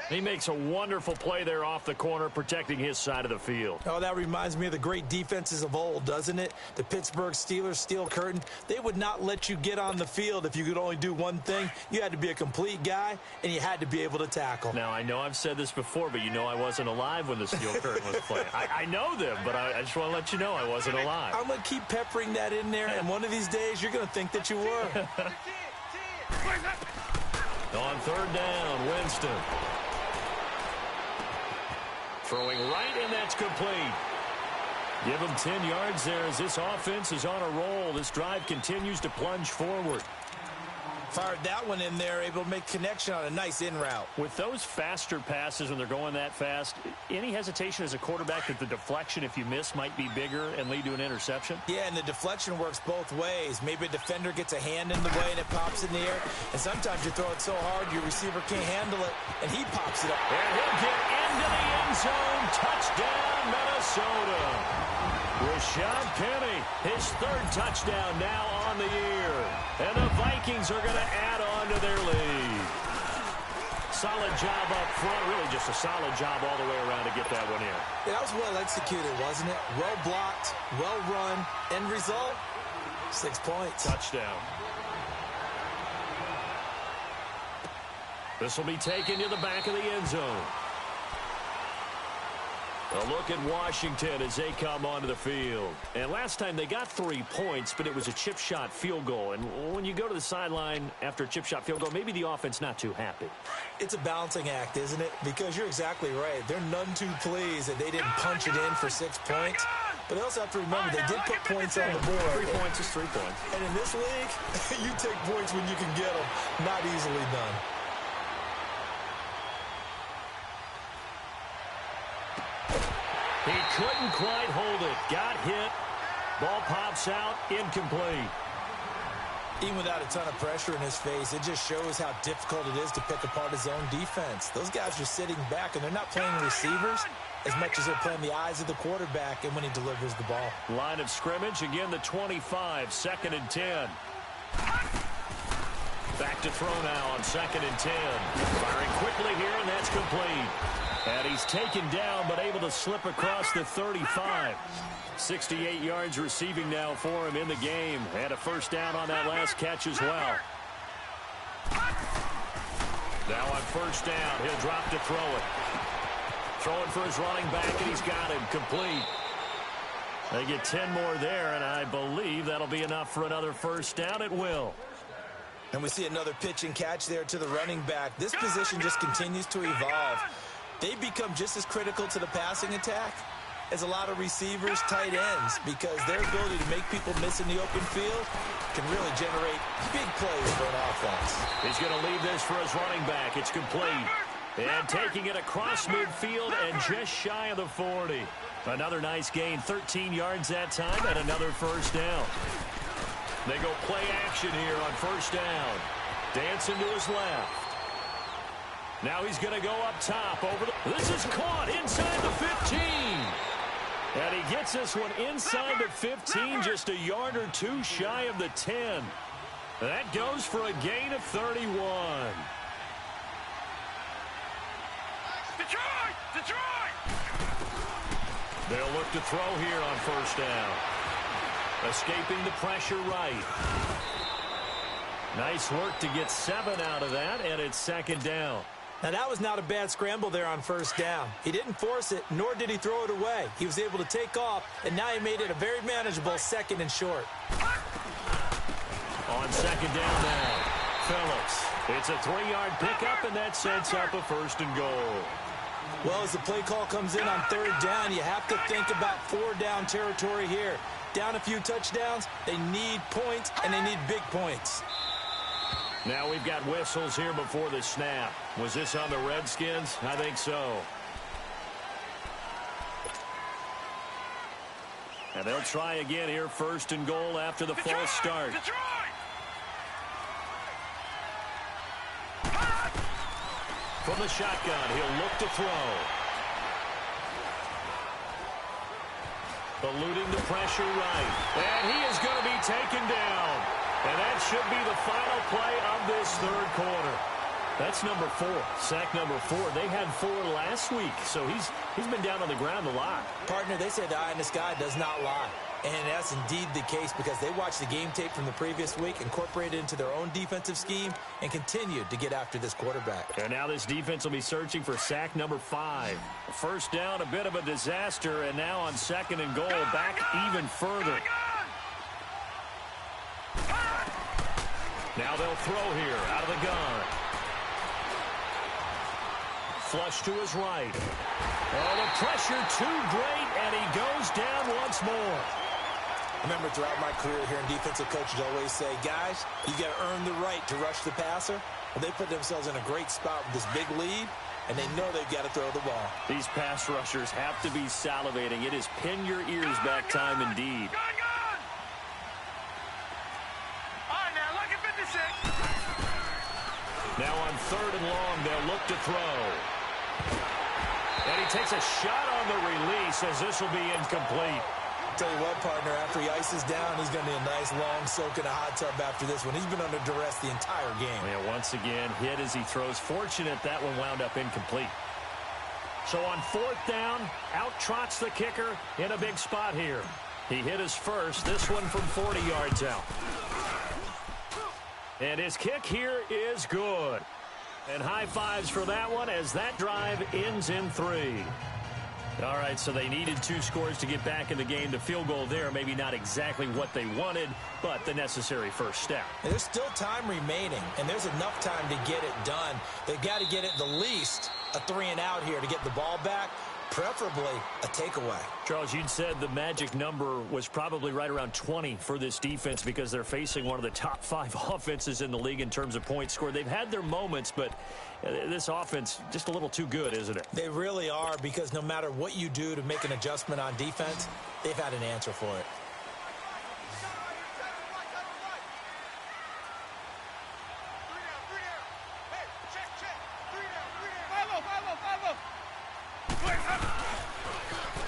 He makes a wonderful play there off the corner, protecting his side of the field. Oh, that reminds me of the great defenses of old, doesn't it? The Pittsburgh Steelers, Steel Curtain. They would not let you get on the field if you could only do one thing. You had to be a complete guy, and you had to be able to tackle. Now, I know I've said this before, but you know I wasn't alive when the Steel Curtain was playing. I know them, but I just want to let you know I wasn't alive. I'm going to keep peppering that in there, and one of these days you're going to think that you were. On third down, Winston. Throwing right, and that's complete. Give him 10 yards there as this offense is on a roll. This drive continues to plunge forward. Fired that one in there, able to make connection on a nice in route. With those faster passes when they're going that fast, any hesitation as a quarterback that the deflection, if you miss, might be bigger and lead to an interception? Yeah, and the deflection works both ways. Maybe a defender gets a hand in the way and it pops in the air. And sometimes you throw it so hard your receiver can't handle it, and he pops it up. And he'll get into the end zone. Touchdown, Minnesota. Rashad Penny, his third touchdown now on the year. And the Vikings are going to add on to their lead. Solid job up front. Really just a solid job all the way around to get that one in. Yeah, that was well executed, wasn't it? Well blocked, well run. End result, 6 points. Touchdown. This will be taken to the back of the end zone. A look at Washington as they come onto the field. And last time they got 3 points, but it was a chip shot field goal. And when you go to the sideline after a chip shot field goal, maybe the offense not too happy. It's a balancing act, isn't it? Because you're exactly right. They're none too pleased that they didn't punch it in for 6 points. But they also have to remember they did put points on the board. 3 points is 3 points. And in this league, you take points when you can get them. Not easily done. He couldn't quite hold it. Got hit. Ball pops out. Incomplete. Even without a ton of pressure in his face, it just shows how difficult it is to pick apart his own defense. Those guys are sitting back, and they're not playing receivers as much as they're playing the eyes of the quarterback and when he delivers the ball. Line of scrimmage, again the 25, 2nd and 10. Back to throw now on 2nd and 10. Firing quickly here, and that's complete. And he's taken down, but able to slip across the 35. 68 yards receiving now for him in the game. And a first down on that last catch as well. Now on first down, he'll drop to throw it. Throwing for his running back, and he's got him complete. They get 10 more there, and I believe that'll be enough for another first down. It will. And we see another pitch and catch there to the running back. This position just continues to evolve. They become just as critical to the passing attack as a lot of receivers, tight ends, because their ability to make people miss in the open field can really generate big plays for an offense. He's going to leave this for his running back. It's complete. And taking it across midfield and just shy of the 40. Another nice gain, 13 yards that time, and another first down. They go play action here on first down. Dancing to his left. Now he's going to go up top. This is caught inside the 15. And he gets this one inside the 15, just a yard or two shy of the 10. That goes for a gain of 31. Detroit! They'll look to throw here on first down. Escaping the pressure right. Nice work to get 7 out of that, and it's 2nd down. Now, that was not a bad scramble there on first down. He didn't force it, nor did he throw it away. He was able to take off, and now he made it a very manageable 2nd and short. On 2nd down now, Phillips. It's a 3-yard pickup, and that sets up a 1st and goal. Well, as the play call comes in on 3rd down, you have to think about 4-down territory here. Down a few touchdowns, they need points, and they need big points. Now we've got whistles here before the snap. Was this on the Redskins? I think so. And they'll try again here, first and goal after the false start. From the shotgun, he'll look to throw. Eluding the pressure right. And he is going to be taken down. And that should be the final play of this third quarter. That's number 4. Sack number 4. They had 4 last week, so he's been down on the ground a lot. Partner, they say the eye in the sky does not lie. And that's indeed the case because they watched the game tape from the previous week, incorporated it into their own defensive scheme, and continued to get after this quarterback. And now this defense will be searching for sack number 5. First down, a bit of a disaster, and now on second and goal, back even further. Now they'll throw here out of the gun. Flush to his right. Oh, the pressure too great, and he goes down once more. Remember, throughout my career here in defensive coaches always say, guys, you got to earn the right to rush the passer. Well, they put themselves in a great spot with this big lead, and they know they've got to throw the ball. These pass rushers have to be salivating. It is pin your ears back time indeed. Now on third and long, they'll look to throw. And he takes a shot on the release as this will be incomplete. Tell you what, partner, after he ices down, he's going to need a nice long soak in a hot tub after this one. He's been under duress the entire game. Yeah, once again, hit as he throws. Fortunate that one wound up incomplete. So on fourth down, out trots the kicker in a big spot here. He hit his first, this one from 40 yards out. And his kick here is good. And high fives for that one as that drive ends in 3. All right, so they needed 2 scores to get back in the game. The field goal there, maybe not exactly what they wanted, but the necessary first step. And there's still time remaining, and there's enough time to get it done. They've got to get it the least a 3-and-out here to get the ball back, preferably a takeaway. Charles, you'd said the magic number was probably right around 20 for this defense because they're facing one of the top 5 offenses in the league in terms of points scored. They've had their moments, but this offense just a little too good, isn't it? They really are, because no matter what you do to make an adjustment on defense, they've had an answer for it.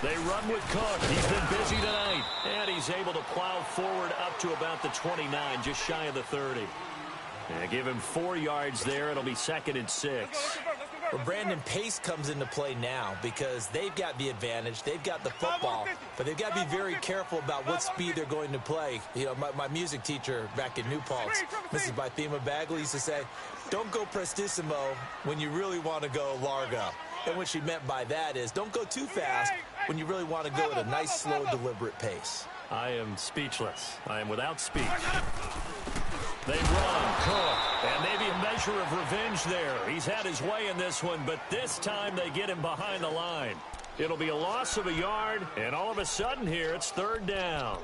They run with Cook. He's been busy tonight. And he's able to plow forward up to about the 29, just shy of the 30. And give him 4 yards there. It'll be 2nd and 6. Well, Brandon, pace comes into play now because they've got the advantage. They've got the football, but they've got to be very careful about what speed they're going to play. You know, my music teacher back in New Paltz, Mrs. Bythema Bagley, used to say, don't go prestissimo when you really want to go largo. And what she meant by that is don't go too fast when you really want to go at a nice, slow, deliberate pace. I am speechless. I am without speech. They run, Cook, and maybe a measure of revenge there. He's had his way in this one, but this time they get him behind the line. It'll be a loss of a yard, and all of a sudden here it's 3rd down.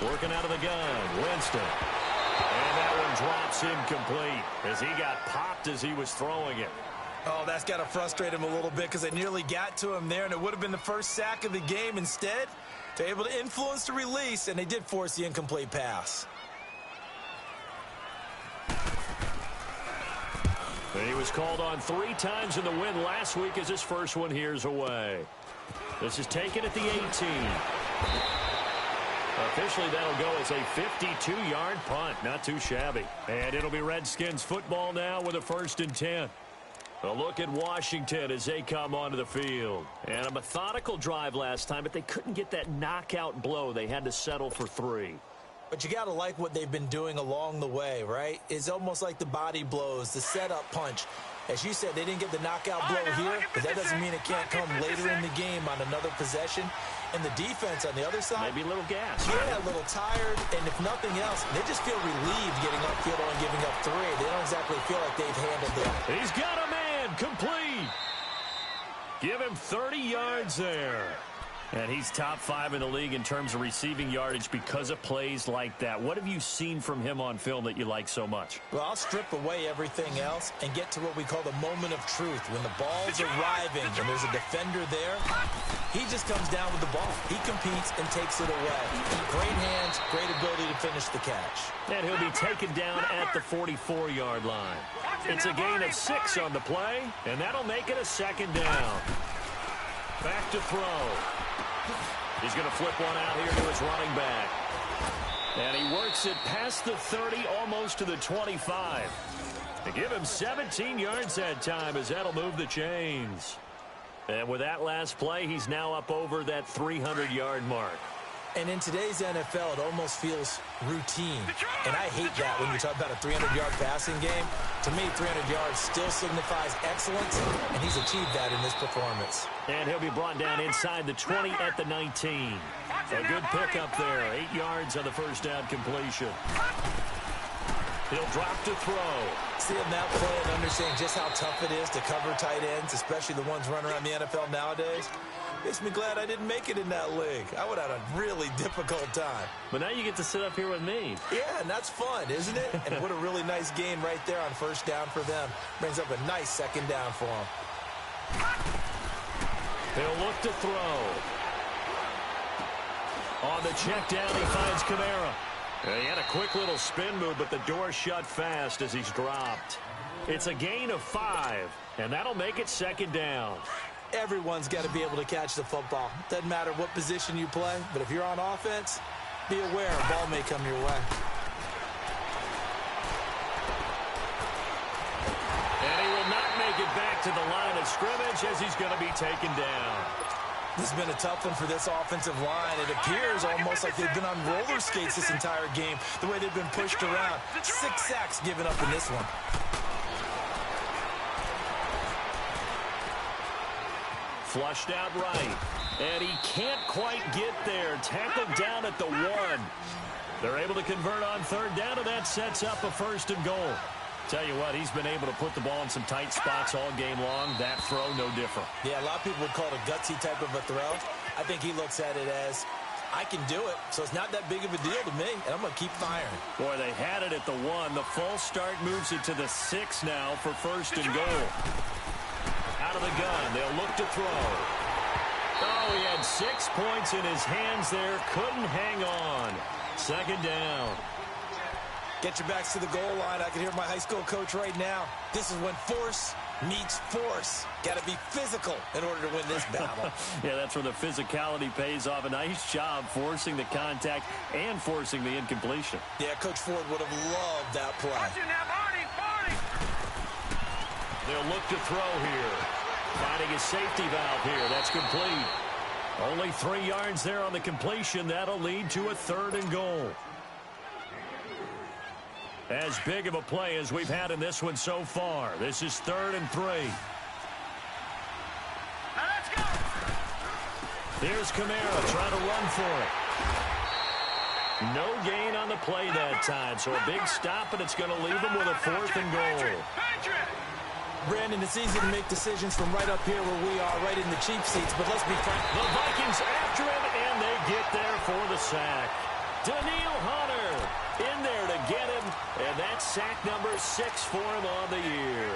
Working out of the gun, Winston. And that one drops incomplete as he got popped as he was throwing it. Oh, that's got to frustrate him a little bit because they nearly got to him there, and it would have been the first sack of the game. Instead, they're able to influence the release, and they did force the incomplete pass. And he was called on 3 times in the win last week as his first one here's away. This is taken at the 18. Officially, that'll go as a 52-yard punt. Not too shabby. And it'll be Redskins football now with a 1st and 10. A look at Washington as they come onto the field. And a methodical drive last time, but they couldn't get that knockout blow. They had to settle for 3. But you got to like what they've been doing along the way, right? It's almost like the body blows, the setup punch. As you said, they didn't get the knockout blow here, but that doesn't mean it can't come later in the game on another possession. And the defense on the other side, maybe a little gas. Yeah, a little tired, and if nothing else, they just feel relieved getting upfield and giving up 3. They don't exactly feel like they've handled it. He's got a man, complete. Give him 30 yards there. And he's top 5 in the league in terms of receiving yardage because of plays like that. What have you seen from him on film that you like so much? Well, I'll strip away everything else and get to what we call the moment of truth. When the ball's arriving and there's a defender there, he just comes down with the ball. He competes and takes it away. Great hands, great ability to finish the catch. And he'll be taken down at the 44-yard line. It's a gain of 6 on the play, and that'll make it a 2nd down. Back to throw. He's going to flip one out here to his running back. And he works it past the 30, almost to the 25. To give him 17 yards that time, as that'll move the chains. And with that last play, he's now up over that 300-yard mark. And in today's NFL, it almost feels routine. And I hate that when you talk about a 300-yard passing game. To me, 300 yards still signifies excellence, and he's achieved that in this performance. And he'll be brought down inside the 20 at the 19. A good pickup there. 8 yards on the first down completion. He'll drop to throw. Seeing that play and understanding just how tough it is to cover tight ends, especially the ones running around the NFL nowadays, makes me glad I didn't make it in that league. I would have had a really difficult time. But now you get to sit up here with me. Yeah, and that's fun, isn't it? And what a really nice gain right there on first down for them. Brings up a nice 2nd down for them. He'll look to throw. On the check down, he finds Kamara. He had a quick little spin move, but the door shut fast as he's dropped. It's a gain of 5, and that'll make it 2nd down. Everyone's got to be able to catch the football. Doesn't matter what position you play, but if you're on offense, be aware a ball may come your way. And he will not make it back to the line of scrimmage as he's going to be taken down. This has been a tough one for this offensive line. It appears almost like they've been on roller skates this entire game, the way they've been pushed around. 6 sacks given up in this one. Flushed out right. And he can't quite get there. Tackled down at the 1. They're able to convert on 3rd down, and that sets up a 1st and goal. Tell you what, he's been able to put the ball in some tight spots all game long. That throw, no different. Yeah, a lot of people would call it a gutsy type of a throw. I think he looks at it as, I can do it, so it's not that big of a deal to me, and I'm going to keep firing. Boy, they had it at the 1. The false start moves it to the 6 now for 1st and goal. Out of the gun, they'll look to throw. Oh, he had 6 points in his hands there. Couldn't hang on. 2nd down. Get your backs to the goal line. I can hear my high school coach right now. This is when force meets force. Got to be physical in order to win this battle. Yeah, that's where the physicality pays off. A nice job forcing the contact and forcing the incompletion. Yeah, Coach Ford would have loved that play. They'll look to throw here. Finding a safety valve here. That's complete. Only 3 yards there on the completion. That'll lead to a 3rd and goal. As big of a play as we've had in this one so far. This is 3rd and 3. Now let's go. Here's Kamara trying to run for it. No gain on the play that time. So a big stop, and it's going to leave him with a 4th and goal. Brandon, it's easy to make decisions from right up here where we are, right in the cheap seats, but let's be frank. The Vikings after him, and they get there for the sack. Daniil Hunter in there to get him, and that's sack number 6 for him on the year.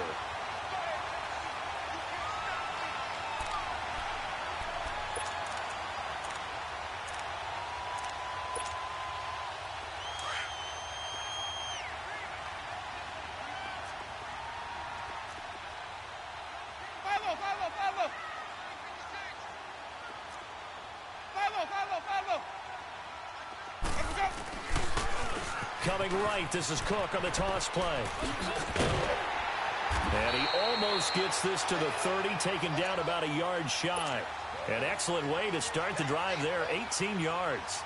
Coming right, this is Cook on the toss play. And he almost gets this to the 30, taken down about a yard shy. An excellent way to start the drive there, 18 yards.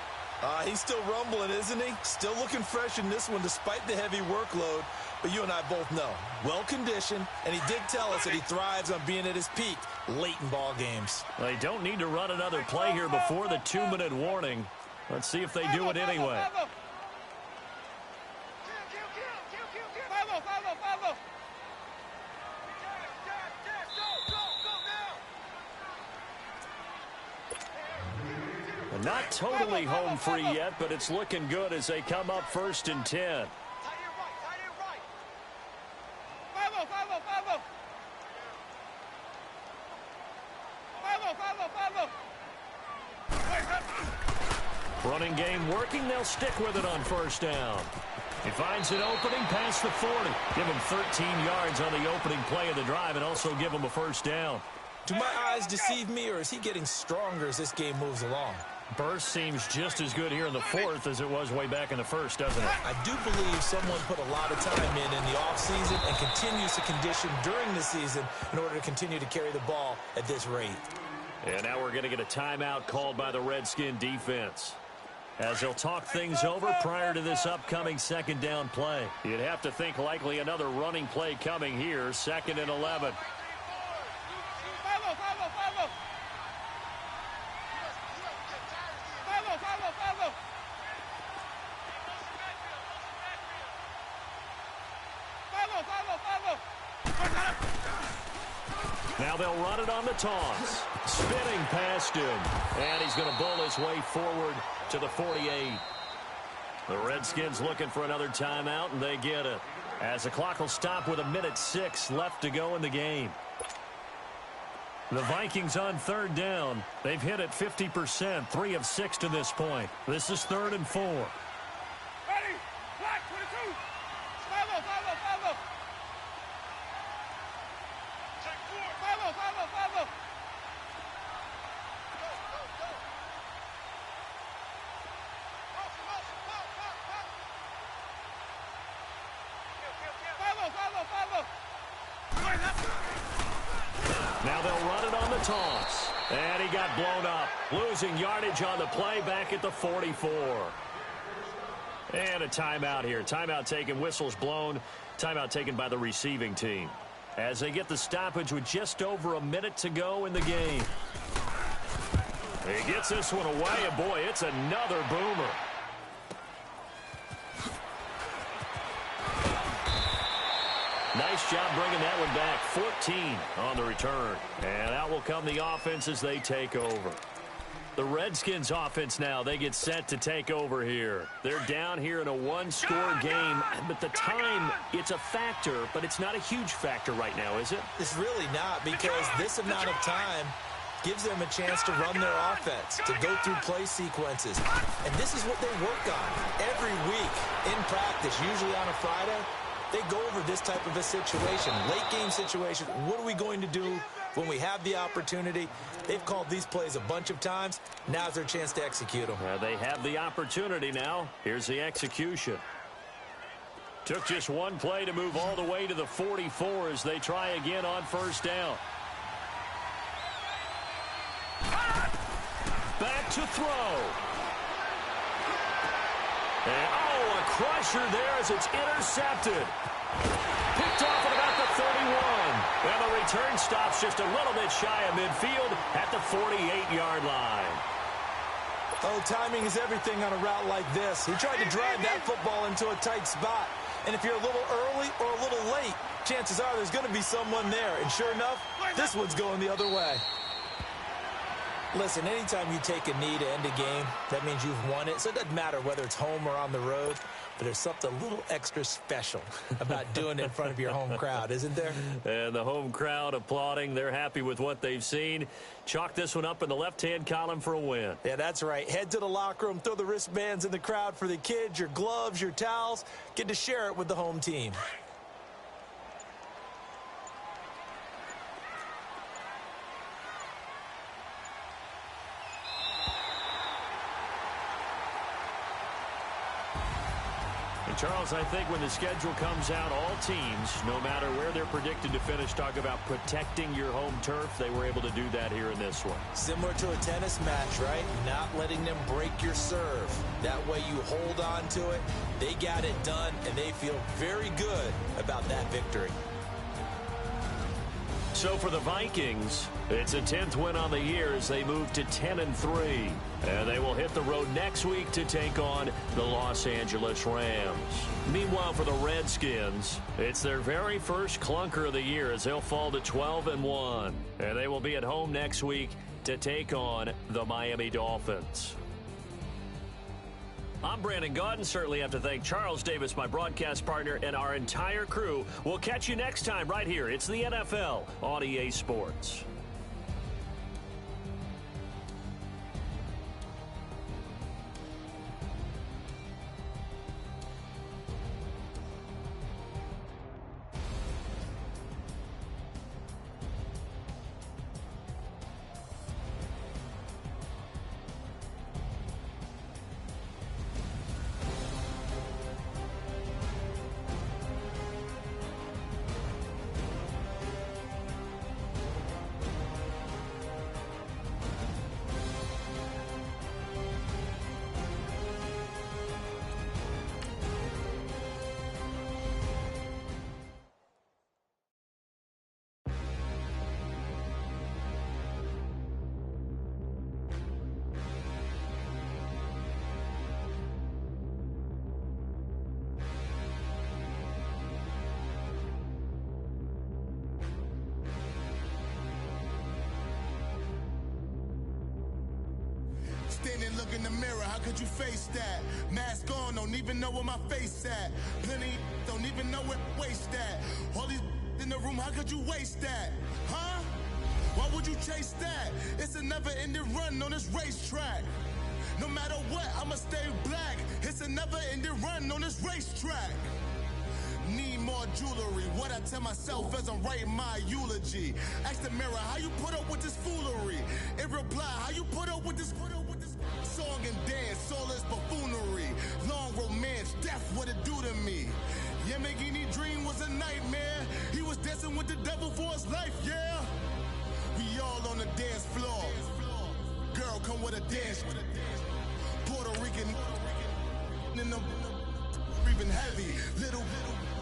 He's still rumbling, isn't he? Still looking fresh in this one despite the heavy workload. But you and I both know, well-conditioned, and he did tell us that he thrives on being at his peak late in ball games. They don't need to run another play here before the 2-minute warning. Let's see if they do it anyway. Not totally home free yet, but it's looking good as they come up 1st and 10. Running game working. They'll stick with it on 1st down. He finds an opening past the 40. Give him 13 yards on the opening play of the drive and also give him a 1st down. Do my eyes deceive me, or is he getting stronger as this game moves along? Burst seems just as good here in the 4th as it was way back in the 1st, doesn't it? I do believe someone put a lot of time in the offseason and continues to condition during the season in order to continue to carry the ball at this rate. And now we're going to get a timeout called by the Redskin defense, as they'll talk things over prior to this upcoming 2nd down play. You'd have to think likely another running play coming here, 2nd and 11. Now they'll run it on the toss. Spinning past him. And he's going to bull his way forward to the 48. The Redskins looking for another timeout, and they get it, as the clock will stop with 1:06 left to go in the game. The Vikings on 3rd down. They've hit it 50%, 3 of 6 to this point. This is 3rd and 4. Ready? Black 22. 5-0. Check 4. 5-0. Now they'll run it on the toss. And he got blown up. Losing yardage on the play back at the 44. And a timeout here. Timeout taken, whistles blown. Timeout taken by the receiving team, as they get the stoppage with just over a minute to go in the game. He gets this one away, and boy, it's another boomer. Nice job bringing that one back. 14 on the return. And out will come the offense as they take over. The Redskins offense now, they get set to take over here. They're down here in a 1-score game, but the time, it's a factor, but it's not a huge factor right now, is it? It's really not, because this amount of time gives them a chance to run their offense, to go through play sequences. And this is what they work on every week in practice, usually on a Friday. They go over this type of a situation, late game situation. What are we going to do when we have the opportunity? They've called these plays a bunch of times. Now's their chance to execute them. They have the opportunity now. Here's the execution. Took just one play to move all the way to the 44 as they try again on 1st down. Back to throw. And, a crusher there as it's intercepted. Picked off at about the 31. And the return stops just a little bit shy of midfield at the 48-yard line. Oh, timing is everything on a route like this. He tried to drive that football into a tight spot. And if you're a little early or a little late, chances are there's going to be someone there. And sure enough, this one's going the other way. Listen, anytime you take a knee to end a game, that means you've won it. So it doesn't matter whether it's home or on the road, but there's something a little extra special about doing it in front of your home crowd, isn't there? And the home crowd applauding. They're happy with what they've seen. Chalk this one up in the left-hand column for a win. Yeah, that's right. Head to the locker room, throw the wristbands in the crowd for the kids, your gloves, your towels. Get to share it with the home team. Charles, I think when the schedule comes out, all teams, no matter where they're predicted to finish, talk about protecting your home turf. They were able to do that here in this one. Similar to a tennis match, right? Not letting them break your serve. That way you hold on to it. They got it done, and they feel very good about that victory. So for the Vikings, it's a 10th win on the year as they move to 10-3. And they will hit the road next week to take on the Los Angeles Rams. Meanwhile, for the Redskins, it's their very first clunker of the year as they'll fall to 12-1. And they will be at home next week to take on the Miami Dolphins. I'm Brandon Gaudin. Certainly have to thank Charles Davis, my broadcast partner, and our entire crew. We'll catch you next time right here. It's the NFL on EA Sports. Standing, look in the mirror, how could you face that? Mask on, don't even know where my face at. Plenty, don't even know where waste at. All these in the room, how could you waste that? Huh? Why would you chase that? It's a never-ending run on this racetrack. No matter what, I'ma stay black. It's a never-ending run on this racetrack. Need more jewelry. What I tell myself as I'm writing my eulogy. Ask the mirror, how you put up with this foolery? In reply, how you put up with this song and dance, all this buffoonery. Long romance, death, what it do to me? Yamagini dream was a nightmare. He was dancing with the devil for his life, yeah. We all on the dance floor. Girl, come with a dance. Puerto Rican in the breathing heavy. Little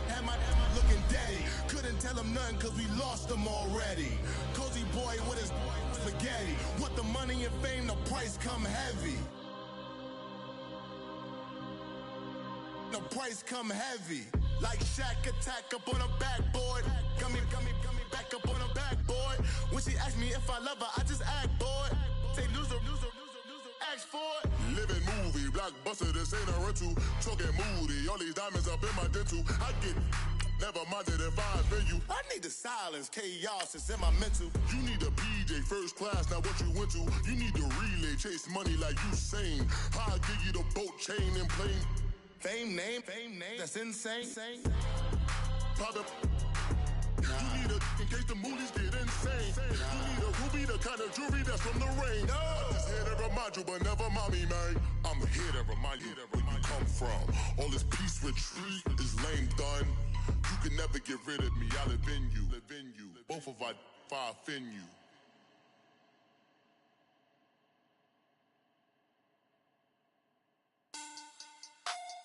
had my looking daddy. Couldn't tell him nothing cause we lost him already. Cozy boy with his spaghetti. With the money and fame, the price come heavy. The price come heavy. Like Shaq attack up on a backboard. Gummy, back up on a backboard. When she asked me if I love her, I just act bored. Say loser, ask for it. Living movie, blockbuster, this ain't a rental. Talking moody, all these diamonds up in my dental. I get never minded if I offend you. I need the silence, chaos is in my mental. You need a PJ, first class, not what you went to. You need the relay, chase money like you sane. I'll give you the boat, chain, and plane. Fame name, that's insane. Pop up. You need a, in case the movies get insane. You need a ruby, the kind of jewelry that's from the rain. I'm just here to remind you, but never mind me, man. I'm here to remind you where you come from. All this peace retreat is lame done. You can never get rid of me, I live in you. Both of our fire offend you.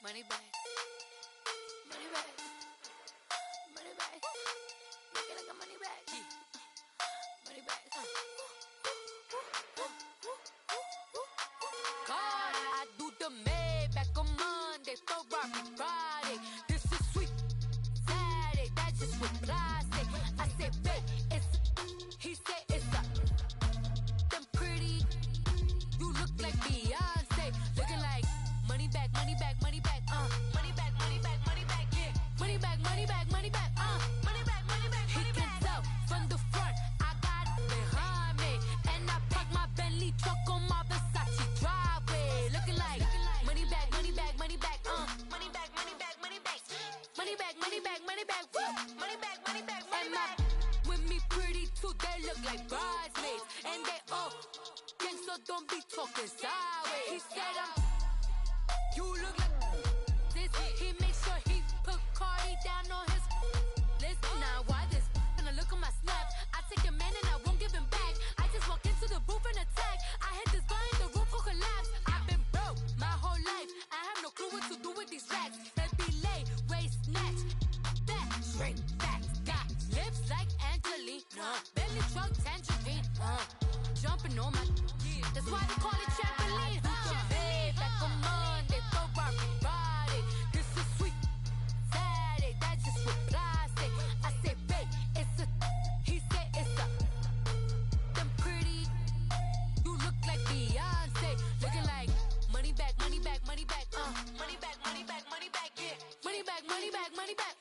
Money back. Money back. Money back. Looking like a money back. Money back. God, I do the Maybach on Monday, Ferrari Friday. This is sweet Saturday, that's just what I say. I say, babe, it's, he said it's a, them pretty, you look like Beyonce, looking like money back, money back, money back, money back, money back, money back, yeah, money back, money back, money back, money back, money back. He can tell from the front, I got it behind me, and I park my Bentley truck on my Versace driveway, looking like money back, money back, money back, money back. straight facts. Got lips like Angelina, belly truck tangerine. Jumping on my, that's why they call it trampoline. Hey, back on Monday, throw Rocky Friday. This is sweet Saturday, that's just with plastic. I say, babe, it's a, he said it's a. Them pretty, you look like Beyonce, looking like money back, money back, money back, money back, money back, money back, yeah, money back, money back, money back,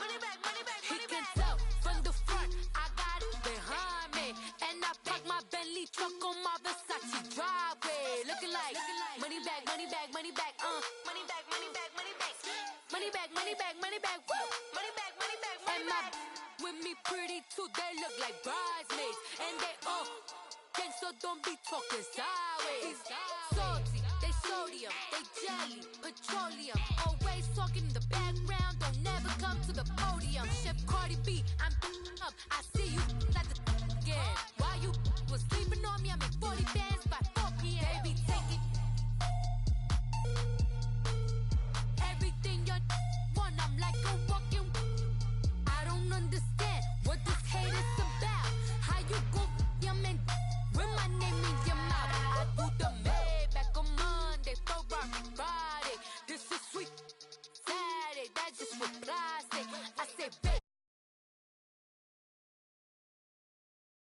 money back, money back. He can tell from the front, I got it behind me, and I park my Bentley truck on my Versace driveway, looking like money back, money back, money back, money back, money back, money back, money back, money back, money back, woo, money back, money back, money back. With me pretty too, they look like bridesmaids, and they all gangsta, don't be talking sideways. Salty, they sodium, they jelly, petroleum. Always talking in the background, don't never come to the podium. Chef Cardi B, I'm up. I